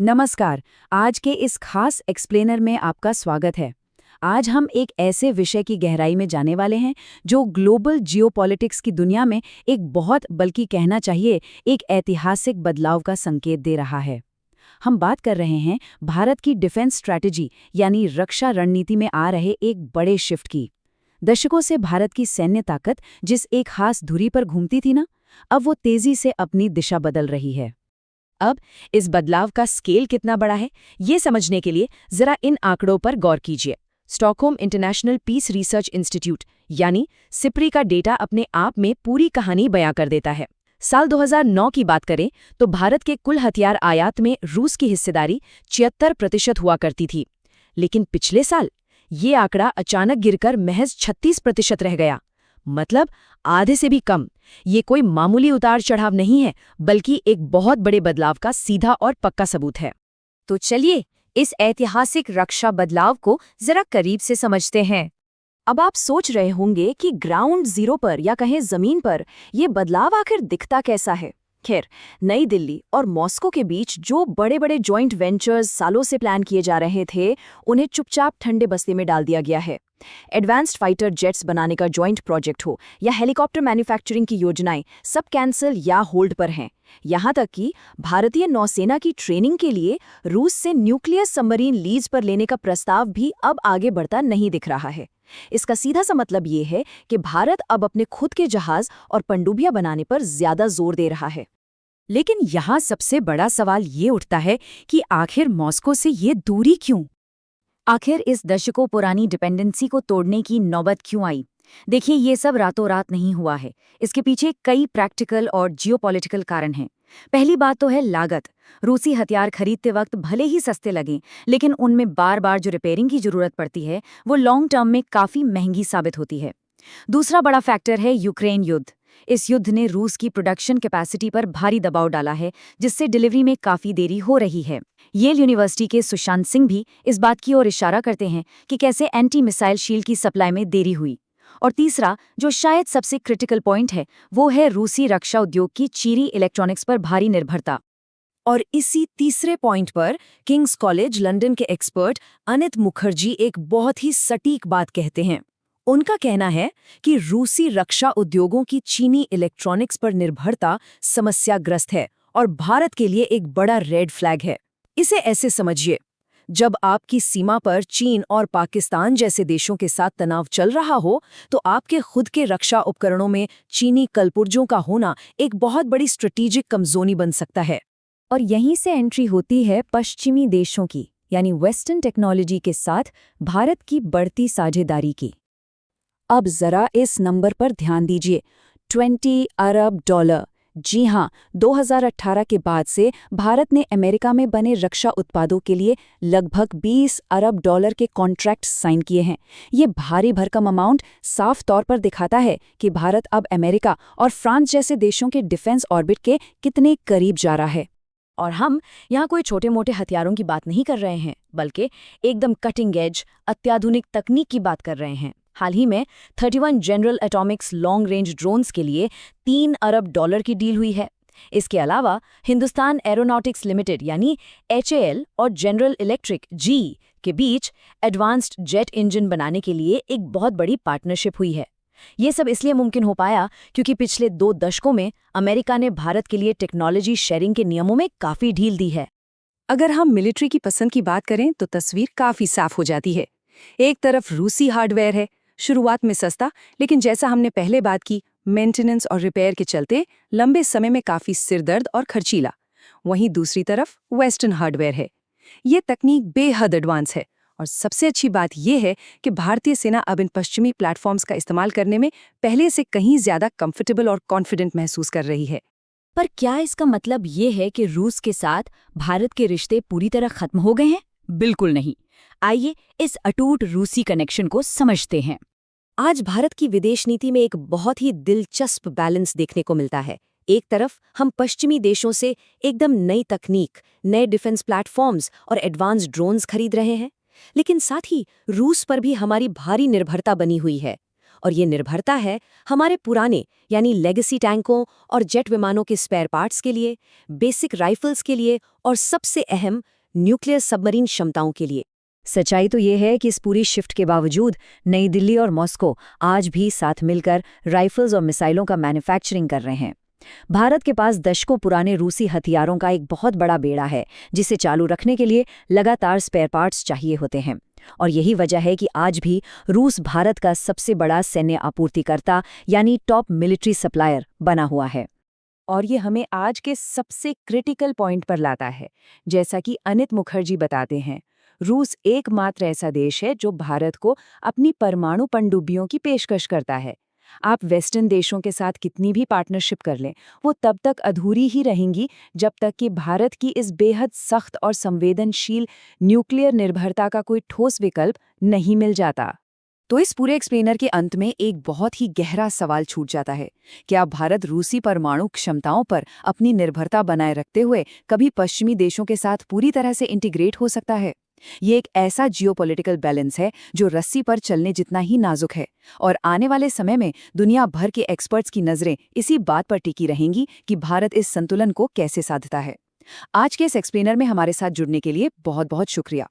नमस्कार। आज के इस खास एक्सप्लेनर में आपका स्वागत है। आज हम एक ऐसे विषय की गहराई में जाने वाले हैं जो ग्लोबल जियोपॉलिटिक्स की दुनिया में एक बहुत, बल्कि कहना चाहिए एक ऐतिहासिक बदलाव का संकेत दे रहा है। हम बात कर रहे हैं भारत की डिफेंस स्ट्रैटेजी यानी रक्षा रणनीति में आ रहे एक बड़े शिफ्ट की। दशकों से भारत की सैन्य ताकत जिस एक खास धुरी पर घूमती थी ना, अब वो तेजी से अपनी दिशा बदल रही है। अब इस बदलाव का स्केल कितना बड़ा है, ये समझने के लिए जरा इन आंकड़ों पर गौर कीजिए। Stockholm International Peace Research Institute यानी सिप्री का डेटा अपने आप में पूरी कहानी बयां कर देता है। साल 2009 की बात करें तो भारत के कुल हथियार आयात में रूस की हिस्सेदारी 76% हुआ करती थी, लेकिन पिछले साल ये आंकड़ा अचानक गिरकर महज 36% रह गया। मतलब आधे से भी कम। ये कोई मामूली उतार चढ़ाव नहीं है, बल्कि एक बहुत बड़े बदलाव का सीधा और पक्का सबूत है। तो चलिए इस ऐतिहासिक रक्षा बदलाव को जरा करीब से समझते हैं। अब आप सोच रहे होंगे कि ग्राउंड जीरो पर या कहें जमीन पर यह बदलाव आखिर दिखता कैसा है। खैर, नई दिल्ली और मॉस्को के बीच जो बड़े बड़े जॉइंट वेंचर्स सालों से प्लान किए जा रहे थे, उन्हें चुपचाप ठंडे बस्ते में डाल दिया गया है। एडवांस्ड फाइटर जेट्स बनाने का जॉइंट प्रोजेक्ट हो या हेलीकॉप्टर मैन्युफैक्चरिंग की योजनाएं, सब कैंसिल या होल्ड पर हैं। यहां तक कि भारतीय नौसेना की ट्रेनिंग के लिए रूस से न्यूक्लियर सबमरीन लीज पर लेने का प्रस्ताव भी अब आगे बढ़ता नहीं दिख रहा है। इसका सीधा सा मतलब ये है कि भारत अब अपने खुद के जहाज और पनडुब्बियां बनाने पर ज्यादा जोर दे रहा है। लेकिन यहाँ सबसे बड़ा सवाल ये उठता है कि आखिर मॉस्को से ये दूरी क्यों? आखिर इस दशकों पुरानी डिपेंडेंसी को तोड़ने की नौबत क्यों आई? देखिए, ये सब रातों रात नहीं हुआ है। इसके पीछे कई प्रैक्टिकल और जियोपॉलिटिकल कारण हैं। पहली बात तो है लागत। रूसी हथियार खरीदते वक्त भले ही सस्ते लगें, लेकिन उनमें बार बार जो रिपेयरिंग की जरूरत पड़ती है, वो लॉन्ग टर्म में काफी महंगी साबित होती है। दूसरा बड़ा फैक्टर है यूक्रेन युद्ध। इस युद्ध ने रूस की प्रोडक्शन कैपेसिटी पर भारी दबाव डाला है, जिससे डिलीवरी में काफी देरी हो रही है। येल यूनिवर्सिटी के सुशांत सिंह भी इस बात की ओर इशारा करते हैं कि कैसे एंटी मिसाइल शील्ड की सप्लाई में देरी हुई। और तीसरा, जो शायद सबसे क्रिटिकल पॉइंट है, वो है रूसी रक्षा उद्योग की चीनी इलेक्ट्रॉनिक्स पर भारी निर्भरता। और इसी तीसरे पॉइंट पर किंग्स कॉलेज लंदन के एक्सपर्ट अनित मुखर्जी एक बहुत ही सटीक बात कहते हैं। उनका कहना है कि रूसी रक्षा उद्योगों की चीनी इलेक्ट्रॉनिक्स पर निर्भरता समस्याग्रस्त है और भारत के लिए एक बड़ा रेड फ्लैग है। इसे ऐसे समझिए, जब आपकी सीमा पर चीन और पाकिस्तान जैसे देशों के साथ तनाव चल रहा हो, तो आपके खुद के रक्षा उपकरणों में चीनी कलपुर्जों का होना एक बहुत बड़ी स्ट्रेटेजिक कमजोरी बन सकता है। और यहीं से एंट्री होती है पश्चिमी देशों की, यानी वेस्टर्न टेक्नोलॉजी के साथ भारत की बढ़ती साझेदारी की। अब जरा इस नंबर पर ध्यान दीजिए, $20 अरब। जी हाँ, 2018 के बाद से भारत ने अमेरिका में बने रक्षा उत्पादों के लिए लगभग $20 अरब के कॉन्ट्रैक्ट साइन किए हैं। ये भारी भरकम अमाउंट साफ तौर पर दिखाता है कि भारत अब अमेरिका और फ्रांस जैसे देशों के डिफेंस ऑर्बिट के कितने करीब जा रहा है। और हम यहाँ कोई छोटे मोटे हथियारों की बात नहीं कर रहे हैं, बल्कि एकदम कटिंग एज अत्याधुनिक तकनीक की बात कर रहे हैं। हाल ही में 31 general Atomics long range drones के लिए $3 अरब की डील हुई है। इसके अलावा हिंदुस्तान एरोनॉटिक्स लिमिटेड यानी HAL और जनरल इलेक्ट्रिक GE के बीच एडवांस्ड जेट इंजन बनाने के लिए एक बहुत बड़ी पार्टनरशिप हुई है। ये सब इसलिए मुमकिन हो पाया क्योंकि पिछले 2 दशकों में अमेरिका ने भारत के लिए टेक्नोलॉजी शेयरिंग के नियमों में काफी ढील दी है। अगर हम मिलिट्री की पसंद की बात करें तो तस्वीर काफी साफ हो जाती है। एक तरफ रूसी हार्डवेयर है, शुरुआत में सस्ता, लेकिन जैसा हमने पहले बात की, मेंटेनेंस और रिपेयर के चलते लंबे समय में काफी सिरदर्द और खर्चीला। वहीं दूसरी तरफ वेस्टर्न हार्डवेयर है। ये तकनीक बेहद एडवांस है और सबसे अच्छी बात यह है कि भारतीय सेना अब इन पश्चिमी प्लेटफॉर्म्स का इस्तेमाल करने में पहले से कहीं ज्यादा कंफर्टेबल और कॉन्फिडेंट महसूस कर रही है। पर क्या इसका मतलब ये है कि रूस के साथ भारत के रिश्ते पूरी तरह खत्म हो गए हैं? बिल्कुल नहीं। आइए इस अटूट रूसी कनेक्शन को समझते हैं। आज भारत की विदेश नीति में एक बहुत ही दिलचस्प बैलेंस देखने को मिलता है। एक तरफ हम पश्चिमी देशों से एकदम नई तकनीक, नए डिफेंस प्लेटफॉर्म्स और एडवांस्ड ड्रोन्स खरीद रहे हैं, लेकिन साथ ही रूस पर भी हमारी भारी निर्भरता बनी हुई है। और ये निर्भरता है हमारे पुराने यानी लेगेसी टैंकों और जेट विमानों के स्पेयर पार्ट्स के लिए, बेसिक राइफल्स के लिए और सबसे अहम न्यूक्लियर सबमरीन क्षमताओं के लिए। सच्चाई तो ये है कि इस पूरी शिफ्ट के बावजूद नई दिल्ली और मॉस्को आज भी साथ मिलकर राइफल्स और मिसाइलों का मैन्युफैक्चरिंग कर रहे हैं। भारत के पास दशकों पुराने रूसी हथियारों का एक बहुत बड़ा बेड़ा है, जिसे चालू रखने के लिए लगातार स्पेयर पार्ट्स चाहिए होते हैं। और यही वजह है कि आज भी रूस भारत का सबसे बड़ा सैन्य आपूर्तिकर्ता यानी टॉप मिलिट्री सप्लायर बना हुआ है। और ये हमें आज के सबसे क्रिटिकल पॉइंट पर लाता है। जैसा कि अनित मुखर्जी बताते हैं, रूस एकमात्र ऐसा देश है जो भारत को अपनी परमाणु पनडुब्बियों की पेशकश करता है। आप वेस्टर्न देशों के साथ कितनी भी पार्टनरशिप कर लें, वो तब तक अधूरी ही रहेंगी जब तक कि भारत की इस बेहद सख्त और संवेदनशील न्यूक्लियर निर्भरता का कोई ठोस विकल्प नहीं मिल जाता। तो इस पूरे एक्सप्लेनर के अंत में एक बहुत ही गहरा सवाल छूट जाता है। क्या भारत रूसी परमाणु क्षमताओं पर अपनी निर्भरता बनाए रखते हुए कभी पश्चिमी देशों के साथ पूरी तरह से इंटीग्रेट हो सकता है? ये एक ऐसा जियोपॉलिटिकल बैलेंस है जो रस्सी पर चलने जितना ही नाजुक है, और आने वाले समय में दुनिया भर के एक्सपर्ट्स की नजरें इसी बात पर टिकी रहेंगी कि भारत इस संतुलन को कैसे साधता है। आज के इस एक्सप्लेनर में हमारे साथ जुड़ने के लिए बहुत बहुत शुक्रिया।